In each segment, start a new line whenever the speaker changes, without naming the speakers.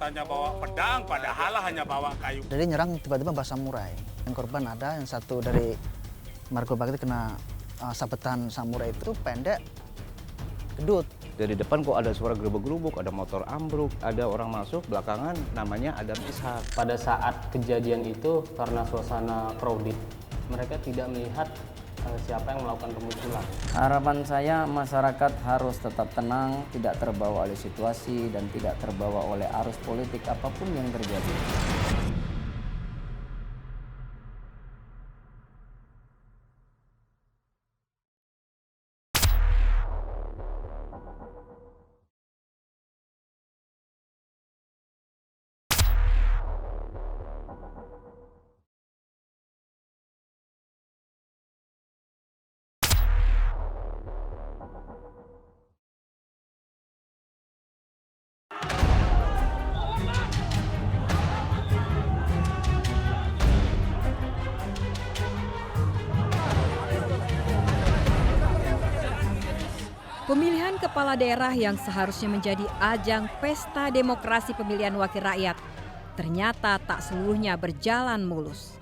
katanya bawa pedang, padahal hanya bawa kayu.
Jadi nyerang tiba-tiba bawa samurai. Yang korban ada, yang satu dari Margo Bakti kena sabetan samurai itu pendek, gedut.
Dari depan kok ada suara gerubuk-gerubuk, ada motor ambruk, ada orang masuk, belakangan namanya Adam Ishak.
Pada saat kejadian itu karena suasana crowded, mereka tidak melihat siapa yang melakukan pemukulan.
Harapan saya masyarakat harus tetap tenang, tidak terbawa oleh situasi dan tidak terbawa oleh arus politik apapun yang terjadi.
Pemilihan kepala daerah yang seharusnya menjadi ajang pesta demokrasi pemilihan wakil rakyat ternyata tak seluruhnya berjalan mulus.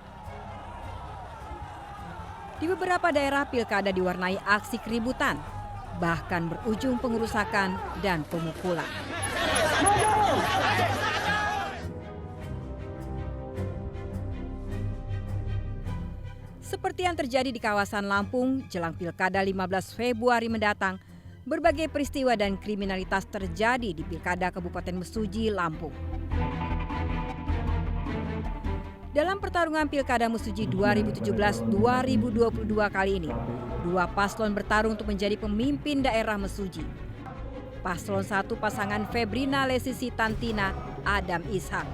Di beberapa daerah pilkada diwarnai aksi keributan, bahkan berujung pengerusakan dan pemukulan. Seperti yang terjadi di kawasan Lampung jelang pilkada 15 Februari mendatang, berbagai peristiwa dan kriminalitas terjadi di Pilkada Kabupaten Mesuji, Lampung. Dalam pertarungan Pilkada Mesuji 2017-2022 kali ini, dua paslon bertarung untuk menjadi pemimpin daerah Mesuji. Paslon 1 pasangan Febrina Lesisi Tantina, Adam Ishak,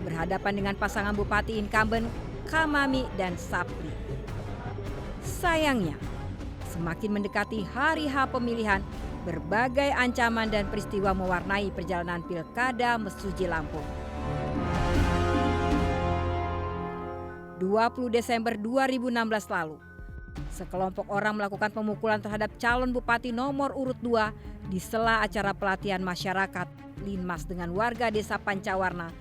berhadapan dengan pasangan Bupati incumbent Kamami dan Sapri. Sayangnya, semakin mendekati hari H pemilihan, berbagai ancaman dan peristiwa mewarnai perjalanan Pilkada Mesuji Lampung. 20 Desember 2016 lalu, sekelompok orang melakukan pemukulan terhadap calon bupati nomor urut 2 di sela acara pelatihan masyarakat Linmas dengan warga desa Pancawarna,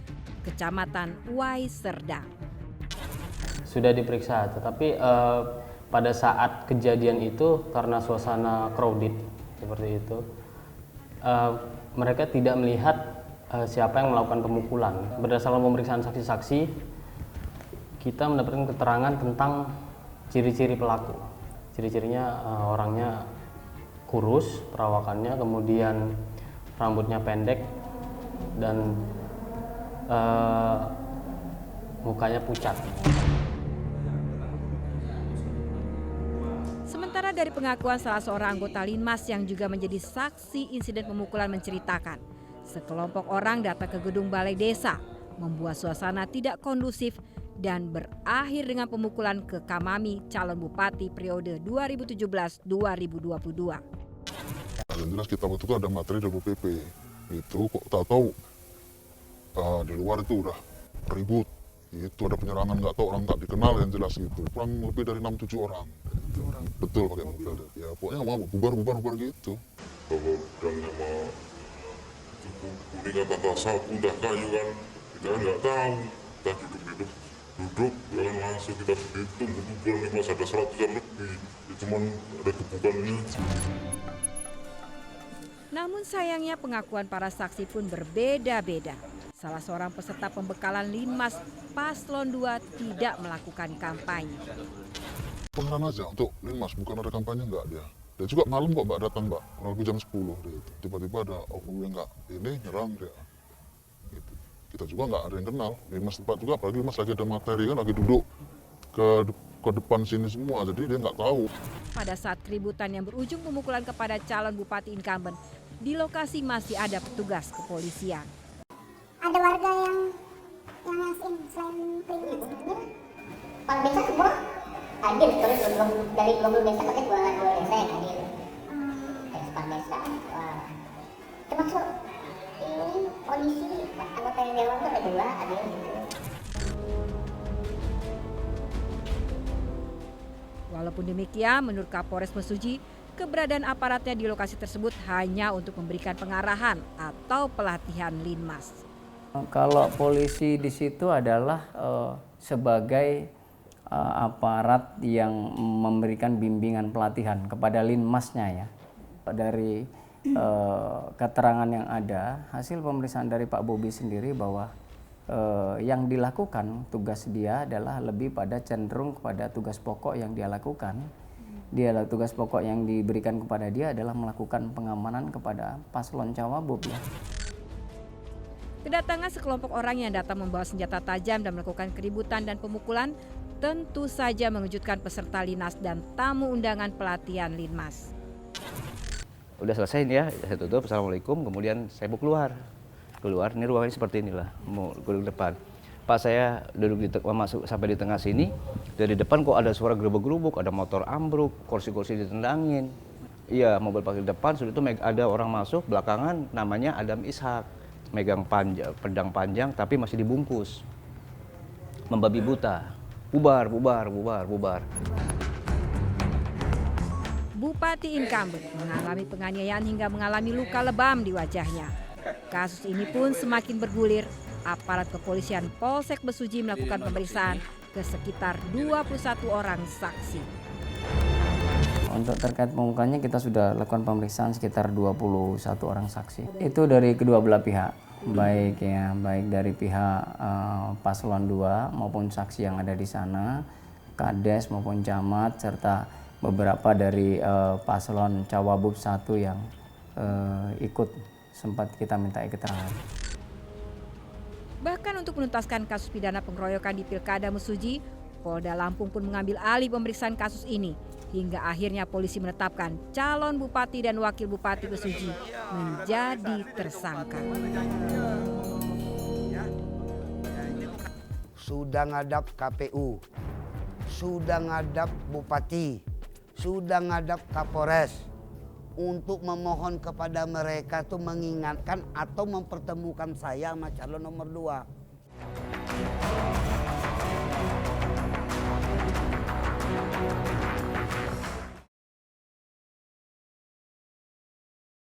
Kecamatan Wai Serdang.
Sudah diperiksa, tetapi pada saat kejadian itu karena suasana crowded seperti itu, mereka tidak melihat siapa yang melakukan pemukulan. Berdasarkan pemeriksaan saksi-saksi, kita mendapatkan keterangan tentang ciri-ciri pelaku. Ciri-cirinya orangnya kurus, perawakannya, kemudian rambutnya pendek dan mukanya pucat.
Sementara dari pengakuan salah seorang anggota Linmas yang juga menjadi saksi insiden pemukulan menceritakan, sekelompok orang datang ke gedung balai desa, membuat suasana tidak kondusif dan berakhir dengan pemukulan ke Kamami, calon bupati periode 2017-2022.
Yang jelas kita waktu itu ada materi dari PP, itu kok tahu di luar itu udah ribut, itu ada penyerangan nggak tahu orang tak dikenal yang jelas itu, kurang lebih dari 6-7 orang. Betul pakai mobil, ya pokoknya mau bubar gitu.
Kalau pedangnya mah kuning atau sapu udah kayu kan, kita kan nggak tahu. Kita duduk, jangan langsung kita hitung bukan Linmas ada 100-an lebih, ya cuman ada gebukannya.
Namun sayangnya pengakuan para saksi pun berbeda-beda. Salah seorang peserta pembekalan Linmas Paslon 2 tidak melakukan kampanye.
Pengarahan aja untuk Linmas, bukan ada kampanye nggak dia. Dan juga malam kok Mbak datang Mbak, kurang lebih jam 10 gitu. Tiba-tiba ada oknum yang nggak ini nyerang dia. Gitu. Kita juga nggak ada yang kenal. Linmas tempat juga, apalagi Linmas lagi ada materi kan, lagi duduk ke depan sini semua, jadi dia nggak tahu.
Pada saat keributan yang berujung pemukulan kepada calon bupati incumbent, di lokasi masih ada petugas kepolisian.
Ada warga yang ngasih selain Linmas. Kepala desa semua hadir, terus dari 20 desa pakai dua desa yang hadir. Dari kepala desa, termasuk ini polisi, anggota yang dewan itu ada 2 hadir gitu.
Walaupun demikian, menurut Kapolres Mesuji, keberadaan aparatnya di lokasi tersebut hanya untuk memberikan pengarahan atau pelatihan linmas.
Kalau polisi di situ adalah sebagai aparat yang memberikan bimbingan pelatihan kepada linmasnya ya. Dari keterangan yang ada, hasil pemeriksaan dari Pak Bobi sendiri bahwa yang dilakukan tugas dia adalah lebih pada cenderung kepada tugas pokok yang dia lakukan. Tugas pokok yang diberikan kepada dia adalah melakukan pengamanan kepada paslon Cawagup ya.
Kedatangan sekelompok orang yang datang membawa senjata tajam dan melakukan keributan dan pemukulan tentu saja mengejutkan peserta Linas dan tamu undangan pelatihan Linmas.
Udah selesai nih ya, saya tutup, assalamualaikum, kemudian saya mau keluar, ini ruangannya seperti inilah, mau duduk depan. Pak, saya duduk masuk sampai di tengah sini, dari depan kok ada suara gerubuk-gerubuk, ada motor ambruk, kursi-kursi ditendangin. Iya, mobil parkir depan, sudah itu ada orang masuk, belakangan namanya Adam Ishak, megang pedang panjang tapi masih dibungkus, membabi buta, bubar.
Bupati incumbent mengalami penganiayaan hingga mengalami luka lebam di wajahnya. Kasus ini pun semakin bergulir. Aparat kepolisian Polsek Mesuji melakukan pemeriksaan ke sekitar 21 orang saksi.
Untuk terkait pengungkapannya kita sudah lakukan pemeriksaan sekitar 21 orang saksi. Itu dari kedua belah pihak, baik dari pihak paslon 2 maupun saksi yang ada di sana, Kades maupun camat serta beberapa dari paslon Cawagup 1 yang ikut sempat kita minta keterangan.
Bahkan untuk menuntaskan kasus pidana pengeroyokan di Pilkada Mesuji, Polda Lampung pun mengambil alih pemeriksaan kasus ini. Hingga akhirnya polisi menetapkan calon bupati dan wakil bupati Mesuji menjadi tersangka.
Sudah ngadap KPU, sudah ngadap bupati, sudah ngadap Kapolres. Untuk memohon kepada mereka tuh mengingatkan atau mempertemukan saya sama calon nomor 2.